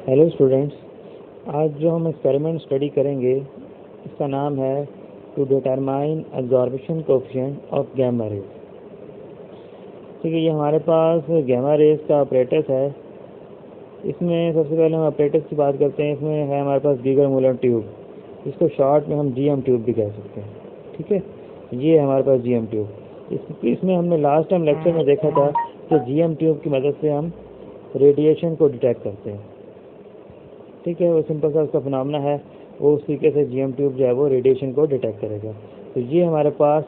Hello students, आज जो हम एक्सपेरिमेंट स्टडी करेंगे इसका नाम है to determine absorption coefficient of gamma rays. ठीक है, ये हमारे पास गैमा रेज का ऑपरेटस है। इसमें सबसे पहले हम ऑपरेटस की बात करते हैं। इसमें है हमारे पास बीगर मुलर ट्यूब, इसको शॉर्ट में हम जीएम ट्यूब भी कह सकते हैं। ठीक है, ये है हमारे पास जीएम ट्यूब। इसमें हमने लास्ट टाइम लेक्चर में देखा था कि जीएम ट्यूब की मदद से हम रेडिएशन को डिटेक्ट करते हैं। ठीक है, वो सिंपल सा उसका फिनोमेना है, वो उस तरीके से जीएम ट्यूब जो है वो रेडिएशन को डिटेक्ट करेगा। तो ये हमारे पास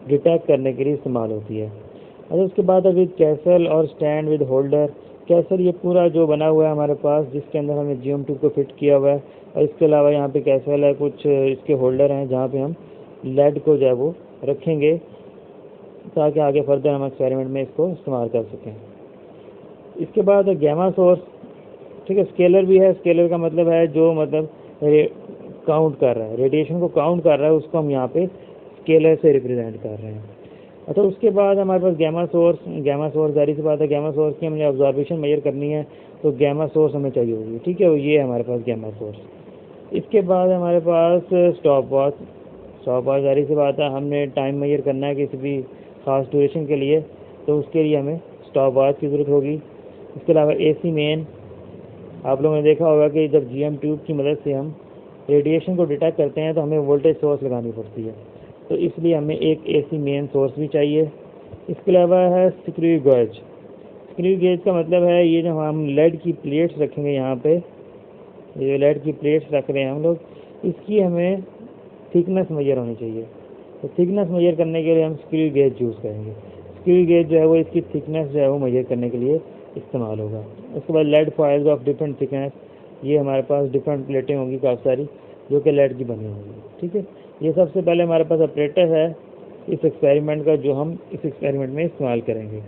डिटेक्ट करने के लिए इस्तेमाल होती है। अच्छा, उसके बाद अभी कैसल और स्टैंड विद होल्डर। कैसल ये पूरा जो बना हुआ है हमारे पास, जिसके अंदर हमने जीएम ट्यूब को फिट किया हुआ है, और इसके अलावा यहाँ पे कैसल है, कुछ इसके होल्डर हैं जहाँ पे हम लेड को जो है वो रखेंगे ताकि आगे फर्दर हम एक्सपेरिमेंट में इसको इस्तेमाल कर सकें। इसके बाद गैमा सोर्स। ठीक है, स्केलर भी है। स्केलर का मतलब है जो काउंट कर रहा है, रेडिएशन को काउंट कर रहा है, उसको हम यहाँ पे स्केलर से रिप्रेजेंट कर रहे हैं। अच्छा, उसके बाद हमारे पास गैमा सोर्स। गैमा सोर्स जारी सी बात है, गैमा सोर्स की हमने ऑब्जर्वेशन मेजर करनी है तो गैमा सोर्स हमें चाहिए होगी। ठीक है, ये है हमारे पास गैमा सोर्स। इसके बाद हमारे पास स्टॉप वॉच। स्टॉप वॉच जारी सी बात है, हमने टाइम मेजर करना है किसी भी खास ड्यूरेशन के लिए, तो उसके लिए हमें स्टॉप वॉच की ज़रूरत होगी। इसके अलावा एसी मेन। आप लोगों ने देखा होगा कि जब जीएम ट्यूब की मदद से हम रेडिएशन को डिटेक्ट करते हैं तो हमें वोल्टेज सोर्स लगानी पड़ती है, तो इसलिए हमें एक एसी मेन सोर्स भी चाहिए। इसके अलावा है स्क्रू गेज। स्क्रू गेज का मतलब है ये जो हम लेड की प्लेट्स रखेंगे यहाँ पे, ये जो लेड की प्लेट्स रख रहे हैं हम लोग, इसकी हमें थिकनेस मेजर होनी चाहिए। तो थिकनेस मेजर करने के लिए हम स्क्रू गेज यूज़ करेंगे। स्क्रू गेज जो है वो इसकी थिकनेस जो है वो मेजर करने के लिए इस्तेमाल होगा। उसके बाद lead foils of different thickness. ये हमारे पास डिफरेंट प्लेटें होंगी काफ़ी सारी जो कि लेड की बनी होंगी। ठीक है, ये सबसे पहले हमारे पास ऑपरेटर है इस एक्सपेरिमेंट का, जो हम इस एक्सपेरिमेंट में इस्तेमाल करेंगे।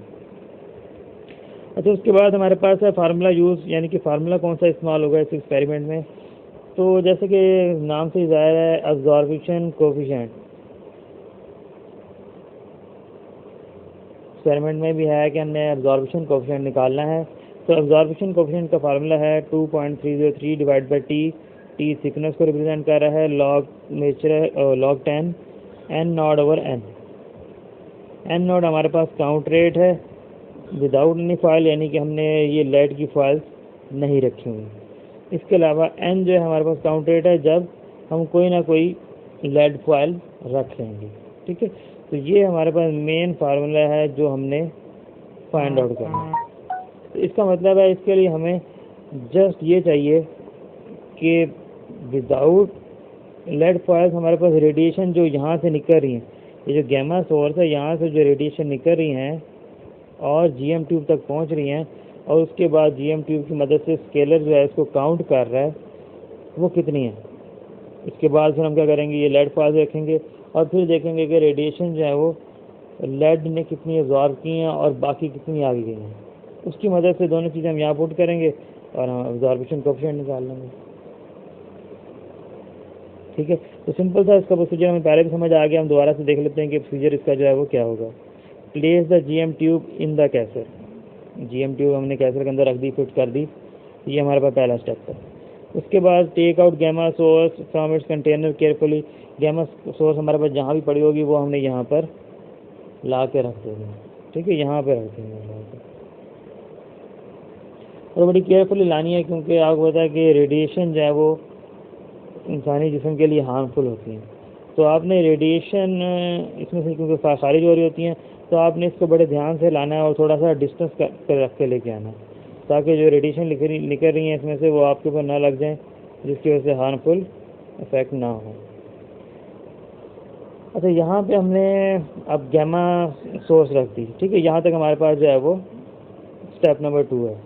अच्छा, उसके बाद हमारे पास है फार्मूला यूज़, यानी कि फार्मूला कौन सा इस्तेमाल होगा इस एक्सपेरिमेंट में। तो जैसे कि नाम से ज़ाहिर है, एब्जॉर्प्शन कोएफिशिएंट एक्सपेरिमेंट में भी है कि हमने एब्जॉर्प्शन कोएफिशिएंट निकालना है। तो एब्जॉर्प्शन कोएफिशिएंट का फार्मूला है 2.303 divide by T. T thickness को रिप्रेजेंट कर रहा है, log 10 n not over n। n not हमारे पास काउंट रेट है विदाउट एनी फॉइल, यानी कि हमने ये लेड की फॉइल्स नहीं रखी हुई। इसके अलावा n जो है हमारे पास काउंट रेट है जब हम कोई ना कोई लेड फॉइल रख लेंगे। ठीक है, तो ये हमारे पास मेन फार्मूला है जो हमने फाइंड आउट करना है। तो इसका मतलब है इसके लिए हमें जस्ट ये चाहिए कि विदाउट लेड फॉइल्स हमारे पास रेडिएशन जो यहाँ से निकल रही हैं, ये जो गैमा सोर्स है यहाँ से जो रेडिएशन निकल रही हैं और जीएम ट्यूब तक पहुँच रही हैं, और उसके बाद जीएम ट्यूब की मदद से स्केलर जो है इसको काउंट कर रहा है वो कितनी है। इसके बाद फिर हम क्या करेंगे, ये लेड फॉइल्स रखेंगे और फिर देखेंगे कि रेडिएशन जो है वो लेड ने कितनी एब्जॉर्ब की हैं और बाकी कितनी आगे गई हैं। उसकी मदद से दोनों चीज़ें हम यहाँ पुट करेंगे और हम एब्जॉर्प्शन कोएफिशिएंट निकाल लेंगे। ठीक है, तो सिंपल सा इसका प्रोसीजर हमें पहले भी समझ आ गया। हम दोबारा से देख लेते हैं कि प्रोसीजर इसका जो है वो क्या होगा। Place the GM tube in the castle. GM tube हमने कैसर के अंदर रख दी, फिट कर दी। ये हमारे पास पहला स्टेप है। उसके बाद take out gamma source from its container carefully. Gamma source हमारे पास जहाँ भी पड़ी होगी वो हमने यहाँ पर ला के रख देंगे। ठीक है, यहाँ पे रख देंगे और बड़ी केयरफुली लानी है, क्योंकि आपको पता है कि रेडिएशन जो है वो इंसानी जिस्म के लिए हार्मफुल होती हैं। तो आपने रेडिएशन इसमें से क्योंकि खारिज हो रही होती हैं, तो आपने इसको बड़े ध्यान से लाना है और थोड़ा सा डिस्टेंस कर रख के लेके आना है, ताकि जो रेडिएशन निकल रही हैं इसमें से वो आपके ऊपर ना लग जाए, जिसकी वजह से हार्मफुल इफेक्ट ना हो। अच्छा, यहाँ पे हमने अब गैमा सोर्स रख दी। ठीक है, यहाँ तक हमारे पास जो है वो स्टेप नंबर 2 है।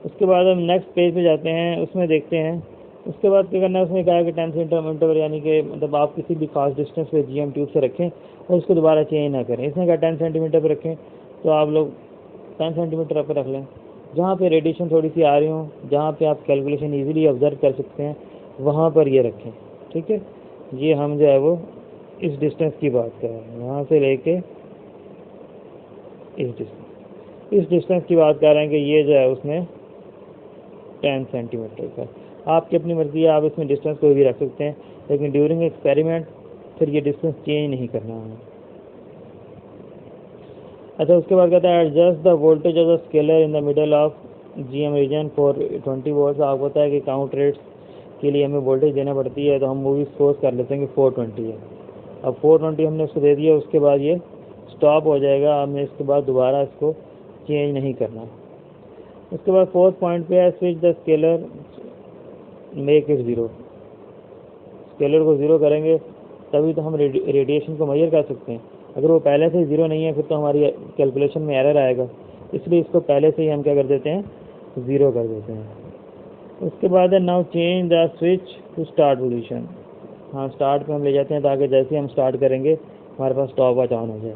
उसके बाद हम नेक्स्ट पेज पे जाते हैं, उसमें देखते हैं उसके बाद क्या करना है। उसमें कहा है कि 10 सेंटीमीटर, यानी कि मतलब आप किसी भी खास डिस्टेंस पे जीएम ट्यूब से रखें और उसको दोबारा चेंज ना करें। इसने कहा 10 सेंटीमीटर पर रखें, तो आप लोग 10 सेंटीमीटर पर रख लें, जहाँ पे रेडिएशन थोड़ी सी आ रही हो, जहाँ पे आप कैलकुलेशन इजीली ऑब्जर्व कर सकते हैं, वहाँ पर ये रखें। ठीक है, ये हम जो है वो इस डिस्टेंस की बात कर रहे हैं, यहाँ से लेके इस डिस्टेंस की बात कर रहे हैं कि ये जो है उसने 10 सेंटीमीटर का। आपकी अपनी मर्ज़ी है, आप इसमें डिस्टेंस कोई भी रख सकते हैं, लेकिन ड्यूरिंग एक्सपेरिमेंट फिर ये डिस्टेंस चेंज नहीं करना है। अच्छा, उसके बाद कहता है adjust the voltage of the scaler in the middle of GM region for 20 volt. आपको पता है कि काउंट रेट्स के लिए हमें वोल्टेज देना पड़ती है, तो हम मूवी सपोज कर लेते हैं कि 420 है। अब 420 हमने उसको दे दिया, उसके बाद ये स्टॉप हो जाएगा। हमने इसके बाद दोबारा इसको चेंज नहीं करना। उसके बाद 4th पॉइंट पे है switch the scalar make it 0। Scalar को 0 करेंगे तभी तो हम रेडिएशन को मेजर कर सकते हैं। अगर वो पहले से 0 नहीं है फिर तो हमारी कैलकुलेशन में एरर आएगा, इसलिए इसको पहले से ही हम क्या कर देते हैं, 0 कर देते हैं। उसके बाद है now change the switch to start position. हाँ, स्टार्ट पे हम ले जाते हैं ताकि जैसे ही हम स्टार्ट करेंगे हमारे पास स्टॉप वॉच ऑन हो जाए।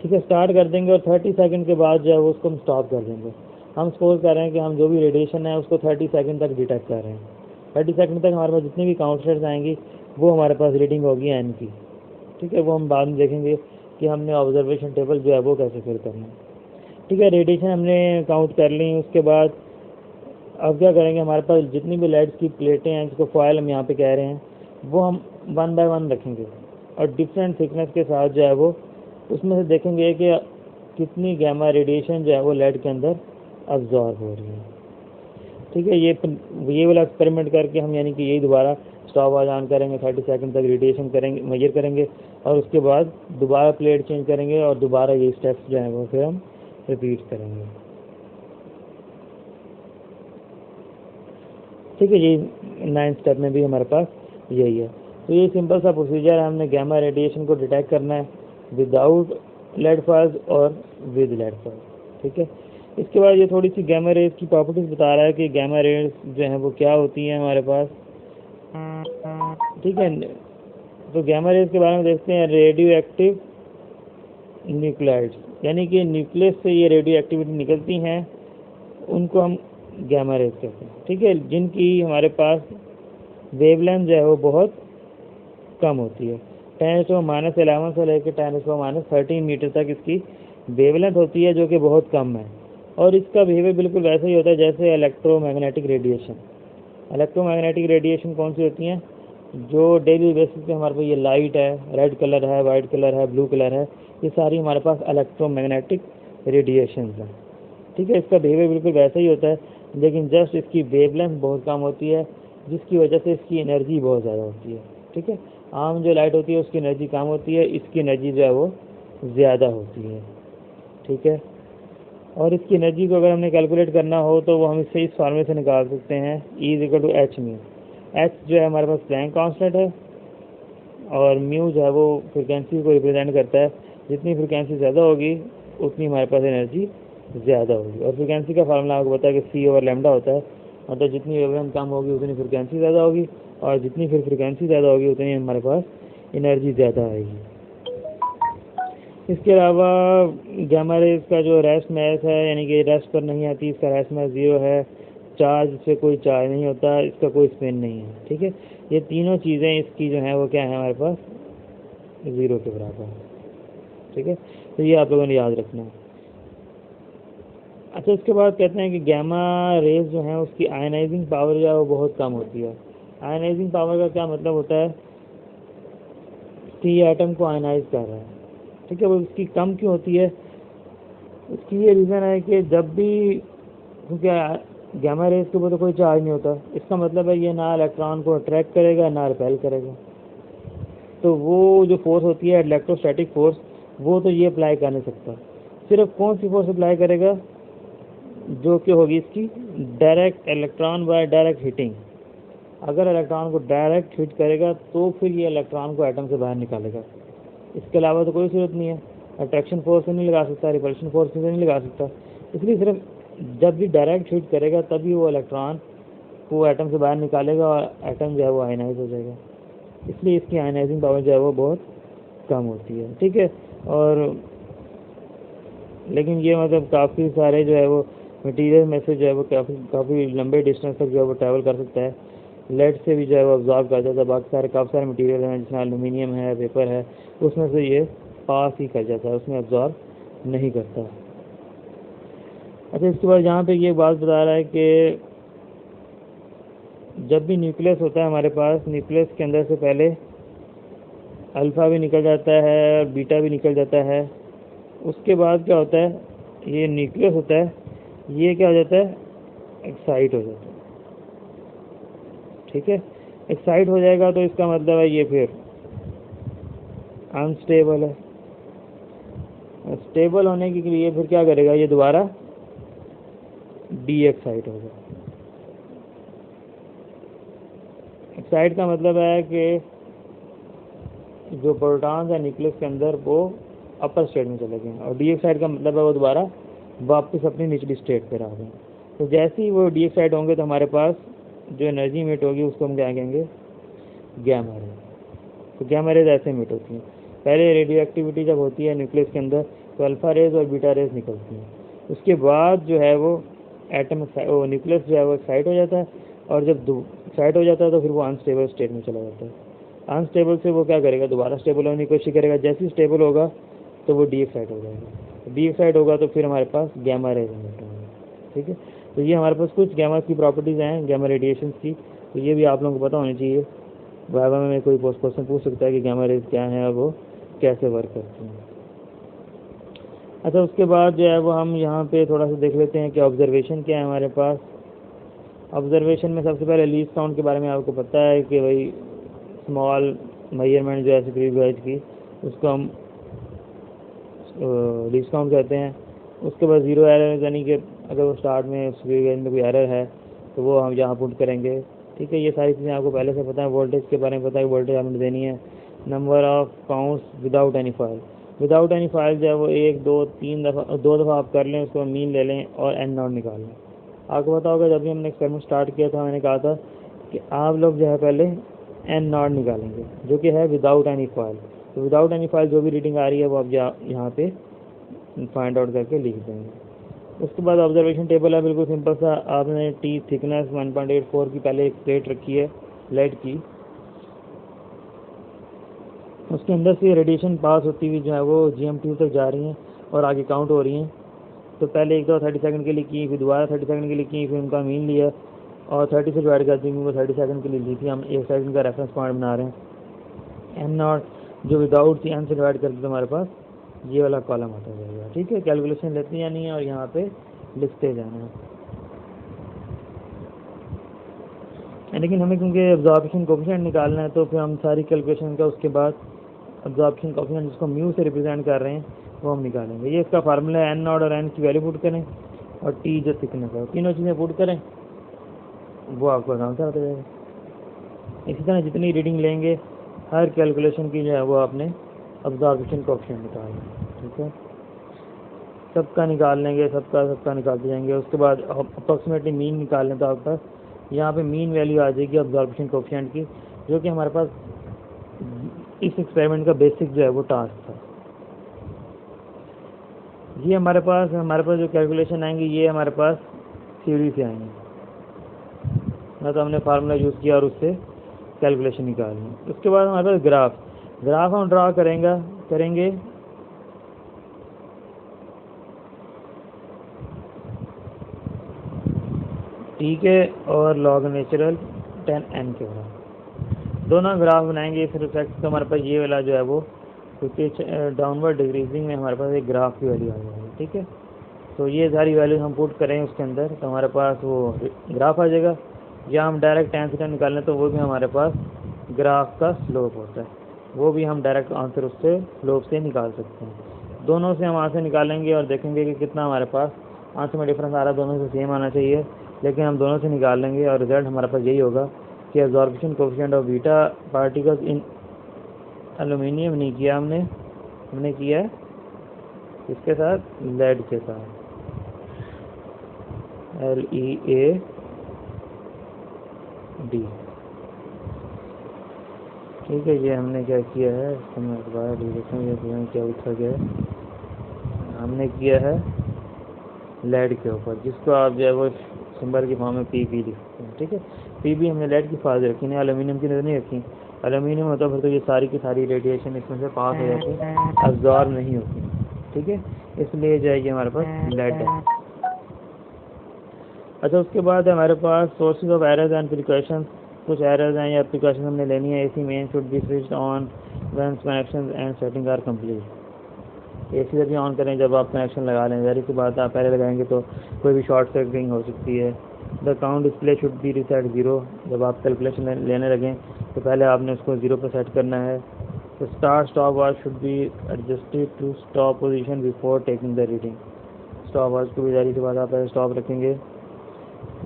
ठीक है, स्टार्ट कर देंगे और 30 सेकंड के बाद जो है वो उसको हम स्टॉप कर देंगे। हम सपोज कर रहे हैं कि हम जो भी रेडिएशन है उसको 30 सेकंड तक डिटेक्ट कर रहे हैं। 30 सेकंड तक हमारे पास जितनी भी काउंट रेट्स आएंगी वो हमारे पास रीडिंग होगी एन की। ठीक है, वो हम बाद में देखेंगे कि हमने ऑब्जर्वेशन टेबल जो है वो कैसे फिल करना है। ठीक है, रेडिएशन हमने काउंट कर ली। उसके बाद अब क्या करेंगे, हमारे पास जितनी भी लाइट्स की प्लेटें हैं जिसको फॉयल हम यहाँ पे कह रहे हैं वो हम 1 बाय 1 रखेंगे और डिफरेंट थिकनेस के साथ जो है वो उसमें से देखेंगे कि कितनी गैमा रेडिएशन जो है वो लाइट के अंदर अब्जॉर्ब हो रही है। ठीक है, ये वाला एक्सपेरिमेंट करके हम यानी कि यही दोबारा स्टॉप वॉच ऑन करेंगे, 30 सेकंड तक रेडिएशन करेंगे, मेजर करेंगे और उसके बाद दोबारा प्लेट चेंज करेंगे और दोबारा ये स्टेप्स जो हैं वो फिर हम रिपीट करेंगे। ठीक है, ये 9th स्टेप में भी हमारे पास यही है। तो ये सिंपल सा प्रोसीजर है, हमने गैमा रेडिएशन को डिटेक्ट करना है विदाउट लेड फॉल्स और विद लेड फॉल्स। ठीक है, इसके बाद ये थोड़ी सी गैमा रेज की प्रॉपर्टीज बता रहा है कि गैमा रेज जो हैं वो क्या होती हैं हमारे पास। ठीक है, तो गैमा रेज के बारे में देखते हैं। रेडियो एक्टिव न्यूक्लाइड्स, यानी कि न्यूक्लियस से ये रेडियो एक्टिविटी निकलती हैं, उनको हम गैमा रेज कहते हैं। ठीक है, जिनकी हमारे पास वेवलेंथ जो है वो बहुत कम होती है। 10⁻11 से लेकर 10⁻13 मीटर तक इसकी वेवलेंथ होती है, जो कि बहुत कम है। और इसका बिहेवियर बिल्कुल वैसे ही होता है जैसे इलेक्ट्रोमैग्नेटिक रेडिएशन। इलेक्ट्रोमैग्नेटिक रेडिएशन कौन सी होती हैं, जो डेली बेसिस पे हमारे पास ये लाइट है, रेड कलर है, वाइट कलर है, ब्लू कलर है, ये सारी हमारे पास इलेक्ट्रोमैग्नेटिक रेडिएशन है। ठीक है, इसका बिहेवियर बिल्कुल वैसा ही होता है, लेकिन जस्ट इसकी वेवलेंथ बहुत कम होती है, जिसकी वजह से इसकी एनर्जी बहुत ज़्यादा होती है। ठीक है, आम जो लाइट होती है उसकी एनर्जी कम होती है, इसकी एनर्जी जो है वो ज़्यादा होती है। ठीक है, और इसकी एनर्जी को अगर हमने कैलकुलेट करना हो तो वो हम इससे इस फॉर्मूले से निकाल सकते हैं, E=H म्यू। H जो है हमारे पास प्लैंक कांस्टेंट है और म्यू जो है वो फ्रिक्वेंसी को रिप्रेजेंट करता है। जितनी फ्रिक्वेंसी ज़्यादा होगी उतनी हमारे पास एनर्जी ज़्यादा होगी। और फ्रिक्वेंसी का फार्मूला आपको पता है कि C/λ होता है, मतलब जितनी वेवलेंथ कम होगी उतनी फ्रिक्वेंसी ज़्यादा होगी और जितनी फिर फ्रिक्वेंसी ज़्यादा होगी उतनी हमारे पास एनर्जी ज़्यादा आएगी। इसके अलावा गैमा रेज का जो रेस्ट मैस है, यानी कि रेस्ट पर नहीं आती, इसका रेस्ट मैस 0 है। चार्ज से कोई चार्ज नहीं होता, इसका कोई स्पिन नहीं है। ठीक है, ये तीनों चीज़ें इसकी जो हैं वो क्या है हमारे पास 0 के बराबर है। ठीक है, तो ये आप लोगों ने याद रखना है। अच्छा, इसके बाद कहते हैं कि गैमा रेज जो है उसकी आयनाइजिंग पावर जो है वो बहुत कम होती है। आयनाइजिंग पावर का क्या मतलब होता है कि ये एटम को आयनाइज कर रहा है। ठीक है, वो इसकी कम क्यों होती है, इसकी ये रीज़न है कि जब भी, क्योंकि गैमा रेज के ऊपर तो कोई चार्ज नहीं होता, इसका मतलब है ये ना इलेक्ट्रॉन को अट्रैक्ट करेगा ना रिपेल करेगा। तो वो जो फोर्स होती है इलेक्ट्रोस्टैटिक फोर्स, वो तो ये अप्लाई कर नहीं सकता। सिर्फ कौन सी फोर्स अप्लाई करेगा, जो कि होगी इसकी direct electron by direct heating. अगर इलेक्ट्रॉन को डायरेक्ट हीट करेगा तो फिर ये इलेक्ट्रॉन को एटम से बाहर निकालेगा, इसके अलावा तो कोई जरूरत नहीं है। अट्रैक्शन फोर्स से नहीं लगा सकता, रिपल्शन फोर्स से नहीं लगा सकता, इसलिए सिर्फ जब भी डायरेक्ट हीट करेगा तभी वो इलेक्ट्रॉन को एटम से बाहर निकालेगा और एटम जो है वो आयनाइज हो जाएगा। इसलिए इसकी आयनाइजिंग पावर जो है वो बहुत कम होती है। ठीक है, और लेकिन ये मतलब काफ़ी सारे जो है वो मटेरियल में से जो है वो काफ़ी लंबे डिस्टेंस तक जो है वो ट्रैवल कर सकता है। लेड से भी जो है वो ऑब्जॉर्व कर जाता है। बाकी काफ़ी सारे मटेरियल हैं जिसमें एल्यूमिनियम है, पेपर है, उसमें से ये पास ही कर जाता है, उसमें ऑब्जॉर्व नहीं करता। अच्छा, इसके बाद यहाँ पे ये बात बता रहा है कि जब भी न्यूक्लियस होता है हमारे पास, न्यूक्लियस के अंदर से पहले अल्फ़ा भी निकल जाता है और बीटा भी निकल जाता है। उसके बाद क्या होता है, ये न्यूक्लियस होता है, ये क्या हो जाता है, एक्साइट हो जाता है। ठीक है, एक्साइट हो जाएगा तो इसका मतलब है ये फिर अनस्टेबल है। स्टेबल होने के लिए फिर क्या करेगा, ये दोबारा डी एक्साइट होगा। एक्साइट का मतलब है कि जो प्रोटॉन्स है न्यूक्लियस के अंदर वो अपर स्टेट में चले गए, और डी एक्साइट का मतलब है वो दोबारा वापस अपनी निचली स्टेट पर आ गए। तो जैसे ही वो डी एक्साइट होंगे तो हमारे पास जो एनर्जी इमिट होगी उसको हम क्या कहेंगे, गैमा रेज। तो गैमा रेज ऐसे इमिट होती हैं। पहले रेडियो एक्टिविटी जब होती है न्यूक्लियस के अंदर तो अल्फ़ा रेज और बीटा रेज निकलती हैं। उसके बाद जो है वो एटम न्यूक्लियस जो है वो एक्साइट हो जाता है, और जब एक्साइट हो जाता है तो फिर वो अनस्टेबल स्टेट में चला जाता है। अनस्टेबल से वो क्या करेगा, दोबारा स्टेबल होने की कोशिश करेगा। जैसे ही स्टेबल होगा तो वो डी एक्साइट हो जाएगा। डी एक्साइट होगा तो फिर हमारे पास गैमा रेज इमिट होंगे। ठीक है, तो ये हमारे पास कुछ गैमा की प्रॉपर्टीज़ हैं, गैमा रेडिएशन की। तो ये भी आप लोगों को पता होनी चाहिए। वाइवा में कोई क्वेश्चन पूछ सकता है कि गैमा रेज क्या है और वो कैसे वर्क करती हैं। अच्छा, उसके बाद जो है वो हम यहाँ पे थोड़ा सा देख लेते हैं कि ऑब्जर्वेशन क्या है हमारे पास। ऑब्जर्वेशन में सबसे पहले लीस्ट काउंट के बारे में आपको पता है कि भाई स्मॉल मेजरमेंट जो है स्क्रीव गेज की, उसको हम लीस्ट काउंट कहते हैं। उसके बाद ज़ीरो एरर, यानी कि अगर वो स्टार्ट में स्क्रीव गेज में कोई एरर है तो वो हम यहाँ पुट करेंगे। ठीक है, ये सारी चीज़ें आपको पहले से पता है। वोल्टेज के बारे में पता है कि वोल्टेज आपने देनी है। Number of counts without any file, without any file जो है वो 1 2 3 दफ़ा, 2 दफ़ा आप कर लें, उसको मीन ले लें और एन नॉट निकाल लें। आपको पता होगा जब भी हमने एक्सपेरिमेंट स्टार्ट किया था मैंने कहा था कि आप लोग जो है पहले एन नॉट निकालेंगे जो कि है विदाउट एनी फाइल। तो विदाउट एनी फाइल जो भी रीडिंग आ रही है वो आप यहाँ पे फाइंड आउट करके लिख देंगे। उसके बाद ऑब्जर्वेशन टेबल है, बिल्कुल सिंपल सा। आपने टी थिकनेस 1.84 की पहले एक प्लेट रखी है लेड की, उसके अंदर से रेडिएशन पास होती हुई जो है वो GM2 तक जा रही हैं और आगे काउंट हो रही हैं। तो पहले एक दो 30 सेकंड के लिए की, फिर दोबारा 30 सेकंड के लिए की, फिर उनका मीन लिया और 30 से डिवाइड कर दी, वो 30 सेकंड के लिए ली थी। हम 1 सेकंड का रेफरेंस पॉइंट बना रहे हैं। एन नॉट जो विदाउट थी, एन से डिवाइड कर दी तो हमारे पास ये वाला कॉलम आता जाएगा। ठीक है, कैलकुलेशन लेती जानी है और यहाँ पे लिखते जाना है। लेकिन हमें क्योंकि एब्जॉर्प्शन कोफिशिएंट निकालना है तो फिर हम सारी कैलकुलेशन का उसके बाद एब्जॉर्प्शन कोफिशिएंट जिसको म्यू से रिप्रेजेंट कर रहे हैं वो हम निकालेंगे। ये इसका फार्मूला है, एन नॉट और एन की वैल्यू पुट करें और टी जो थिकनेस है, तीनों चीज़ें पुट करें, वो आपको आंसर आता जाएगा। इसी तरह जितनी रीडिंग लेंगे हर कैलकुलेशन की जो है वो आपने एब्जॉर्प्शन कोफिशिएंट निकालना। ठीक है, सबका निकाल लेंगे, सबका निकालते जाएंगे। उसके बाद अप्रॉक्सीमेटली मीन निकाल लें तो आपके पास यहाँ पे मीन वैल्यू आ जाएगी एब्जॉर्प्शन कोफिशिएंट की, जो कि हमारे पास इस एक्सपेरिमेंट का बेसिक जो है वो टास्क था। ये हमारे पास जो कैलकुलेशन आएंगे ये हमारे पास थ्योरी से आएंगे, ना तो हमने फार्मूला यूज़ किया और उससे कैलकुलेशन निकालनी। उसके बाद हमारे पास ग्राफ हम ड्रा करेंगे ठीक है, और लॉग नेचुरल 10n के बराबर दोनों ग्राफ बनाएंगे। फिर इफेक्ट तो हमारे पास ये वाला जो है वो क्योंकि डाउनवर्ड डिक्रीजिंग में हमारे पास एक ग्राफ की वैल्यू आ जाएगी। ठीक है, तो ये सारी वैल्यू हम पुट करें उसके अंदर तो हमारे पास वो ग्राफ आ जाएगा। या हम डायरेक्ट tan थीटा निकालें तो वो भी हमारे पास ग्राफ का स्लोप होता है, वो भी हम डायरेक्ट आंसर उससे स्लोप से निकाल सकते हैं। दोनों से हम आंसर निकालेंगे और देखेंगे कि कितना हमारे पास आंसर में डिफरेंस आ रहा है। दोनों से सेम आना चाहिए, लेकिन हम दोनों से निकाल लेंगे और रिजल्ट हमारे पास यही होगा कि absorption coefficient of beta particles in aluminium नहीं किया हमने किया इसके साथ, लेड के साथ, LEAD। ठीक है, ये हमने क्या किया है, इसको मैं दोबारा लिख देता हूँ, ये क्या लिखा गया है। हमने किया है लेड के ऊपर, जिसको आप जो है वो सिंबल की फॉर्म में PB लिख सकते हैं। ठीक है, PB हमने लेड की फाज रखी नहीं, एल्यूमिनियम की नजर नहीं रखी। एल्यूमिनियम होता फिर तो ये सारी की सारी रेडिएशन इसमें से पास हो जाती, अब्जॉर्ब नहीं होती। ठीक है, इसलिए जो है ये हमारे पास लेड है। अच्छा, उसके बाद हमारे पास sources of errors and precautions. कुछ एरर्स हैं या प्रिकॉशन हमने लेनी है। AC main should be switched on when connection and setting are complete. AC जब भी ऑन करें जब आप कनेक्शन लगा लें, ज़ाहिर सी बात आप पहले लगाएंगे तो कोई भी शॉर्ट सर्किटिंग हो सकती है। The count display should be reset 0। जब आप कैलकुलेशन लेने लगें तो पहले आपने उसको 0 पर सेट करना है। तो start stopwatch should be adjusted to stop position before taking the reading. Stopwatch को भी ज़ाहिर सी बात आप पहले स्टॉप रखेंगे।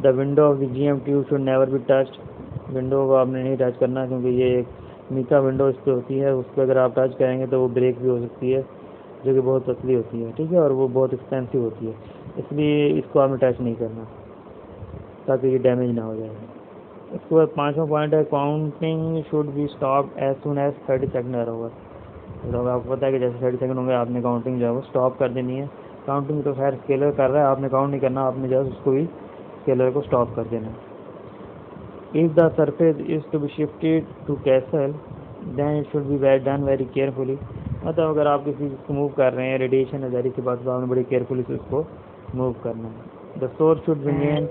The window of the GM tube should never be touched. Window को आपने नहीं टच करना, क्योंकि ये एक मीका विंडो इस पर होती है, उस पर अगर आप टच करेंगे तो वो ब्रेक भी हो सकती है, जो कि बहुत पतली होती है, ठीक है, और वो बहुत एक्सपेंसिव होती है, इसलिए इसको आपने टच नहीं करना ताकि ये डैमेज ना हो जाए। उसके बाद 5वां पॉइंट है counting should be stop as soon as 30 second are over. तो आपको पता है कि जैसे 30 सेकंड होंगे आपने काउंटिंग जो है वो स्टॉप कर देनी है। काउंटिंग तो खैर स्केलर कर रहा है, आपने काउंट नहीं करना, आपने जस्ट उसको भी स्केलर को स्टॉप कर देना। If the surface is to be shifted to castle then it should be done very carefully. मतलब अगर आप किसी चीज़ को मूव कर रहे हैं, रेडिएशन है, ज़ाहिर सी बात, तो आपने बड़ी केयरफुली से उसको मूव करना है। The source should remain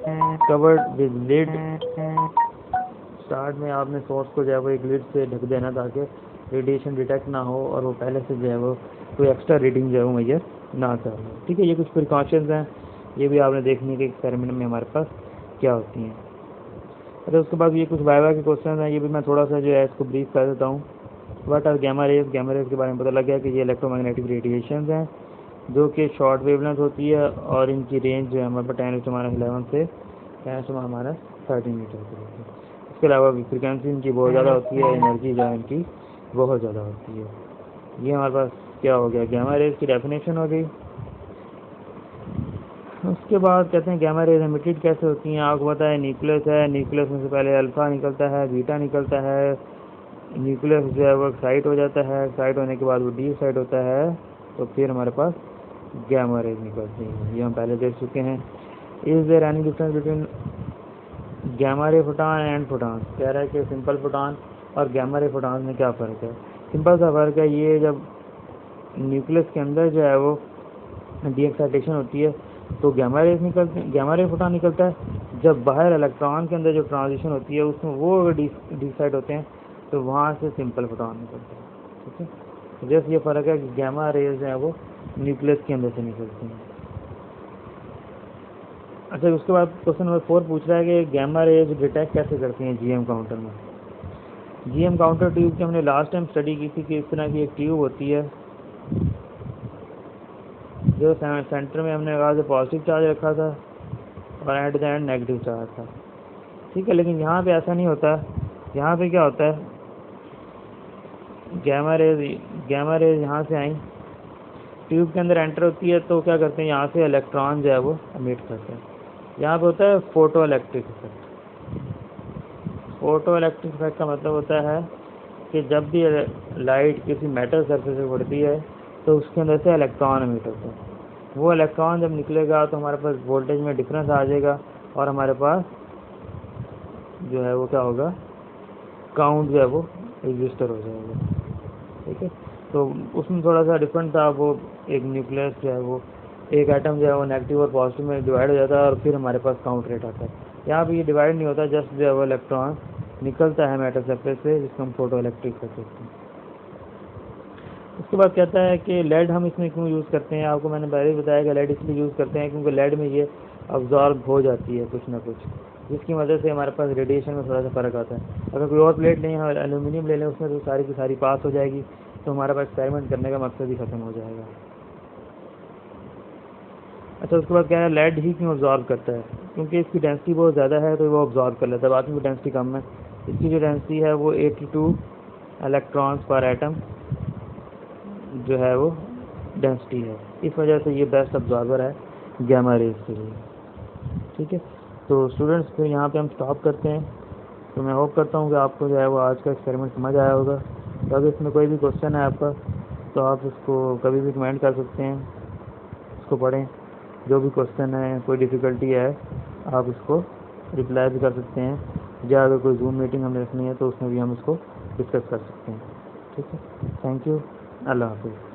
covered with lid. Start में आपने सोर्स को जो है वो एक लिड से ढक देना ताकि रेडिएशन डिटेक्ट ना हो और वो पहले से जो है वो कोई एक्स्ट्रा रीडिंग जो है वो मेजर ना कर लो, ठीक है। ये कुछ प्रिकॉशंस हैं, ये भी आपने देखनी है कि एक्सपेरिमेंट में हमारे पास क्या होती हैं। अच्छा, उसके बाद ये कुछ वाइवा के क्वेश्चन हैं, ये भी मैं थोड़ा सा जो है इसको ब्रीफ कर देता हूँ। What are gamma rays. Gamma rays के बारे में पता लग गया कि ये इलेक्ट्रोमैग्नेटिक रेडिएशंस हैं जो कि शॉर्ट वेवलेंथ होती है और इनकी रेंज जो है हमारे पास 10⁻11 से 10⁻13 मीटर की होती है। इसके अलावा फ्रिक्वेंसी इनकी बहुत ज़्यादा होती है, एनर्जी जो है इनकी बहुत ज़्यादा होती है। ये हमारे पास क्या हो गया, गैमा रेज की डेफिनेशन हो गई। उसके बाद कहते हैं गैमा रेज एमिटेड कैसे होती हैं। आपको पता है न्यूक्लियस है, न्यूक्लियस में से पहले अल्फा निकलता है, बीटा निकलता है, न्यूक्लियस जो है वो एक्साइट हो जाता है, एक्साइट होने के बाद वो डी एक्साइट होता है, तो फिर हमारे पास गैमा रेज निकलती हैं। ये हम पहले देख चुके हैं। Is there any difference between gamma ray photon and photon. कह रहा है कि सिंपल फोटॉन और गैमा रे फोटॉन में क्या फ़र्क है। सिंपल सा फ़र्क है ये, जब न्यूक्लियस के अंदर जो है वो डी एक्साइटेशन होती है तो गैमा रेज निकलते हैं, गैमा रे फोटॉन निकलता है। जब बाहर इलेक्ट्रॉन के अंदर जो ट्रांजिशन होती है उसमें वो अगर डी एक्साइट होते हैं तो वहाँ से सिंपल फोटॉन निकलते हैं, ठीक है। तो जैसे ये फ़र्क है कि गैमा रेज जो है वो न्यूक्लियस के अंदर से निकलती हैं। अच्छा, उसके बाद क्वेश्चन नंबर 4 पूछ रहा है कि गैमा रेज डिटेक्ट कैसे करती हैं GM काउंटर में। GM काउंटर ट्यूब की हमने लास्ट टाइम स्टडी की थी कि इस तरह की एक ट्यूब होती है जो सेंटर में हमने कहा था पॉजिटिव चार्ज रखा था और at the end negative charge था, ठीक है। लेकिन यहाँ पे ऐसा नहीं होता। यहाँ पे क्या होता है, गैमा रेज यहाँ से आई, ट्यूब के अंदर एंटर होती है तो क्या करते हैं, यहाँ से इलेक्ट्रॉन जो है वो एमिट करते हैं। यहाँ पे होता है photo electric effect. Photo electric effect का मतलब होता है कि जब भी लाइट किसी मेटल सरफेस पे पड़ती है तो उसके अंदर से इलेक्ट्रॉन एमिट होते हैं। वो इलेक्ट्रॉन जब निकलेगा तो हमारे पास वोल्टेज में डिफरेंस आ जाएगा और हमारे पास जो है वो क्या होगा, काउंट जो है वो रजिस्टर हो जाएगा, ठीक है। तो उसमें थोड़ा सा डिफरेंट था, वो एक न्यूक्लियस जो है वो एक एटम जो है वो नेगेटिव और पॉजिटिव में डिवाइड हो जाता है और फिर हमारे पास काउंट रेट आता है। यहाँ पे ये डिवाइड नहीं होता, जस्ट जो है वो इलेक्ट्रॉन निकलता है मेटल सरफेस से, जिसको हम फोटो इलेक्ट्रिक कहते हैं। उसके बाद कहता है कि लेड हम इसमें क्यों यूज़ करते हैं। आपको मैंने पहले ही बताया कि लेड इसलिए यूज़ करते हैं क्योंकि लेड में ये अब्जॉर्ब हो जाती है कुछ ना कुछ, जिसकी वजह से हमारे पास रेडिएशन में थोड़ा सा फ़र्क आता है। अगर कोई और प्लेट लें, एल्यूमिनियम ले लें, उसमें तो सारी की सारी पास हो जाएगी, तो हमारे पास एक्सपेरिमेंट करने का मकसद ही ख़त्म हो जाएगा। अच्छा, उसके बाद क्या है, लेड ही क्यों अब्जॉर्ब करता है, क्योंकि इसकी डेंसिटी बहुत ज़्यादा है तो वो अब्जॉर्ब कर लेता है। बाकी की डेंसिटी कम है, इसकी जो डेंसिटी है वो 82 इलेक्ट्रॉन्स पर एटम जो है वो डेंसिटी है। इस वजह से ये बेस्ट अब्जॉर्बर है गैमा रेज के लिए, ठीक है। तो स्टूडेंट्स फिर यहाँ पे हम स्टॉप करते हैं। तो मैं होप करता हूँ कि आपको जो है वो आज का एक्सपेरिमेंट समझ आया होगा। तो अगर इसमें कोई भी क्वेश्चन है आपका तो आप उसको कभी भी कमेंट कर सकते हैं, उसको पढ़ें। जो भी क्वेश्चन है, कोई डिफ़िकल्टी है, आप उसको रिप्लाई भी कर सकते हैं, या अगर कोई जूम मीटिंग हमें रखनी है तो उसमें भी हम उसको डिस्कस कर सकते हैं, ठीक है। थैंक यू, अल्लाह हाफिज़।